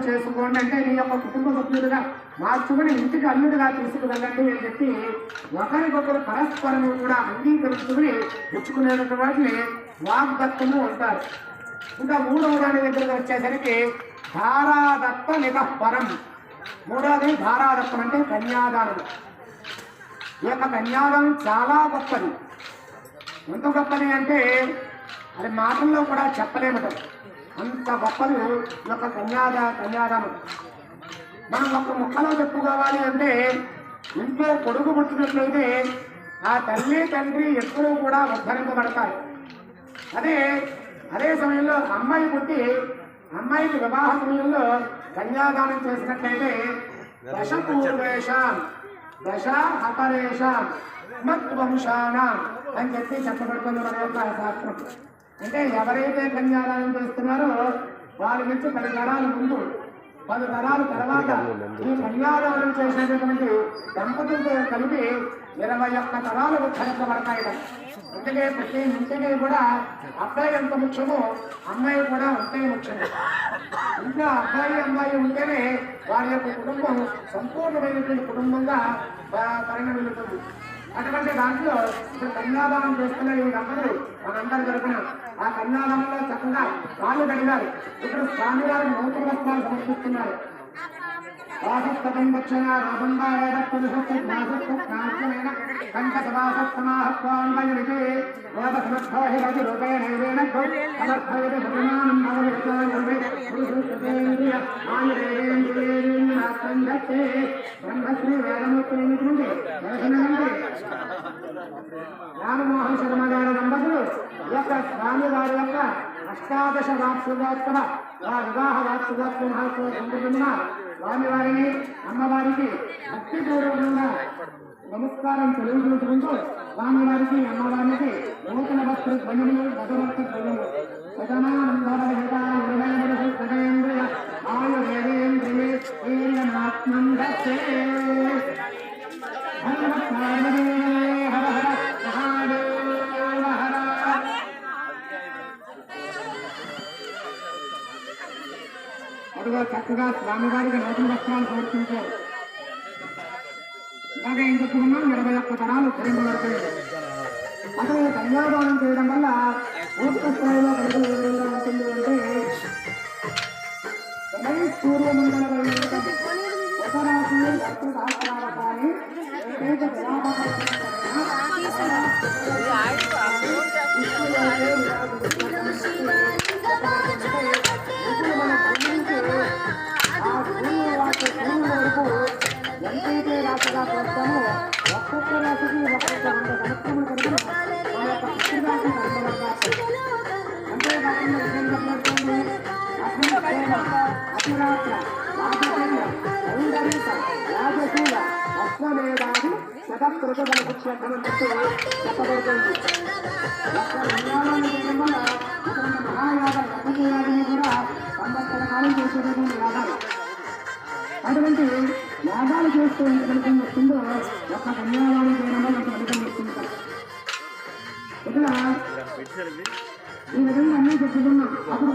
చేసుకోండి అంటే నీ యొక్క కుటుంబ సభ్యులుగా మార్చుకుని ఇంటికి అల్లుడుగా తీసుకువెళ్ళండి అని చెప్పి ఒకరికొకరు పరస్పరం కూడా అంగీకరించుకుని తెచ్చుకునేటువంటి వాగ్దత్తము అంటారు. ఇంకా మూడవ దాని దగ్గరకు వచ్చేసరికి ధారాదత్త నిగపరం. మూడవది ధారాదత్తం అంటే కన్యాదానం. ఈ యొక్క కన్యాదానం చాలా గొప్పది. ఎంత గొప్పది అంటే అది మాటల్లో కూడా చెప్పలేమట, అంత గొప్పది ఈ యొక్క కన్యాదానం. మనం ఒక ముక్కలో చెప్పుకోవాలి అంటే ఇంట్లో కొడుకు పుట్టినట్లయితే ఆ తల్లి తండ్రి ఎప్పుడూ కూడా ఉద్ధరింపబడతారు. అదే సమయంలో అమ్మాయి పుట్టి అమ్మాయికి వివాహ సమయంలో కన్యాదానం చేసినట్లయితే దశ పూర్వేషాం దశ హతరేషాం మద్వంశానాం అని చెప్పి చెప్పబడుతుంది మన యొక్క శాస్త్రం. అంటే ఎవరైతే కన్యాదానం చేస్తున్నారో వారి నుంచి 10 తరాల ముందు 10 తరాల తర్వాత ఈ కన్యాదానం చేసినటువంటి దంపతులతో కలిపి 21 తరాలు ఉద్ధరించబడతాయి. అందుకే ప్రతి ఇంటికి కూడా అబ్బాయి ఎంత ముఖ్యమో అమ్మాయి కూడా అంతే ముఖ్యము. ఇంకా అబ్బాయి అమ్మాయి ఉంటేనే వారి యొక్క కుటుంబం సంపూర్ణమైనటువంటి కుటుంబంగా పరిణమిల్లుతుంది. అటువంటి దాంట్లో ఇప్పుడు కన్యాదానం చేస్తున్న ఈ దంపతులు మనందరి తరపున ఆ కన్యాదానంలో చక్కగా కాళ్ళు కడిగారు. ఇప్పుడు స్వామివారి నూతన వస్త్రాలు సమర్పిస్తున్నారు. వాసస్తకం దక్షిణ కంఠసభాసమాహత్వాన్వయనితే వేదసమర్థోహిరతి రూపేణ సమర్థయతి భగవాన్ బ్రహ్మశ్రీ వేదమూర్తులైనటువంటి దర్శనమంటే రామమోహన్ శర్మ గారి దంపతులు ఈ యొక్క స్వామి వారి యొక్క 18 వార్షికోత్సవ వివాహ వార్షికోత్సవ మహోత్సవ సందర్భంగా స్వామివారిని అమ్మవారికి భక్తిపూర్వకంగా నమస్కారం తెలియజేసుకుంటూ స్వామివారికి అమ్మవారికి నూతన వస్త్ర ధ్వనులు భగవత్ ధ్వనులు అదిగో చక్కగా స్వామివారికి నూతన వస్త్రాలు సమర్పించారు. ఇలాగే ఏం చెప్పుకున్నాం 21 తరాలు ధరింపబడతాయి. అసలు కన్యాదానం చేయడం వల్ల పూర్తి స్థాయిలో ఫలితం ఏ విధంగా ఉంటుంది అంటే సూర్యమండల ఉపరాశి శాస్త్రాలని ఎంతైతే రాశిగా చేస్తామో ఒక్కొక్క రాశికి ఒక్కొక్క 2 సంవత్సరముల వరకు ఆ యొక్క పుష్టిరాశి కనబడతారు. అంతేకాకుండా విజయం చెప్పబడుతుంది అతిరాత్ర రాజకీయ సౌందర్యత రాజకీయ అశ్వమేధాది శతకృతబల పుష్పమని చెప్పబడుతుంది. చేయడం వల్ల అటువంటి మహాయాగ రథయాగిని కూడా 90 కాలం చేసేటటువంటి యాగాలు. అటువంటి యాగాలు చేస్తూ ఎంత ఫలితం వస్తుందో ఒక్క కన్యాదానం చేయడం వల్ల అంత ఫలితం వస్తుంది. ఇక్కడ ఈ విధంగా అన్నీ చెప్పుకున్నాం. అప్పుడు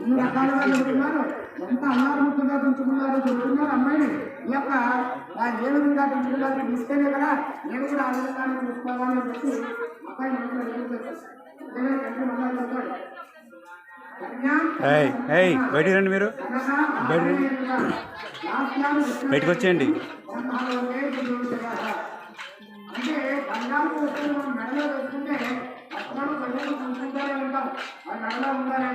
ఈ రకాలుగా చెబుతున్నారు, ఎంత అల్లారముద్దుగా పెంచుకున్నారో చెబుతున్నారు. అమ్మాయిని ఈ యొక్క ఏ విధంగా పెంచుకున్నారో ఇస్తేనే కదా నేను కూడా ఆ విధంగానే చూసుకోవాలని చెప్పి అబ్బాయి మనసులో ఎదుగుతారు. తండ్రి మళ్ళా చెప్తాడు, బయటికి రండి, మీరు బయటకు వచ్చేయండి. అంటే బంగారు వస్తువులు మనం మెడలో వేసుకుంటే అప్పుడు ప్రజలు చూసుకుంటారే ఉంటాం, అది మెడలో ఉండాలి.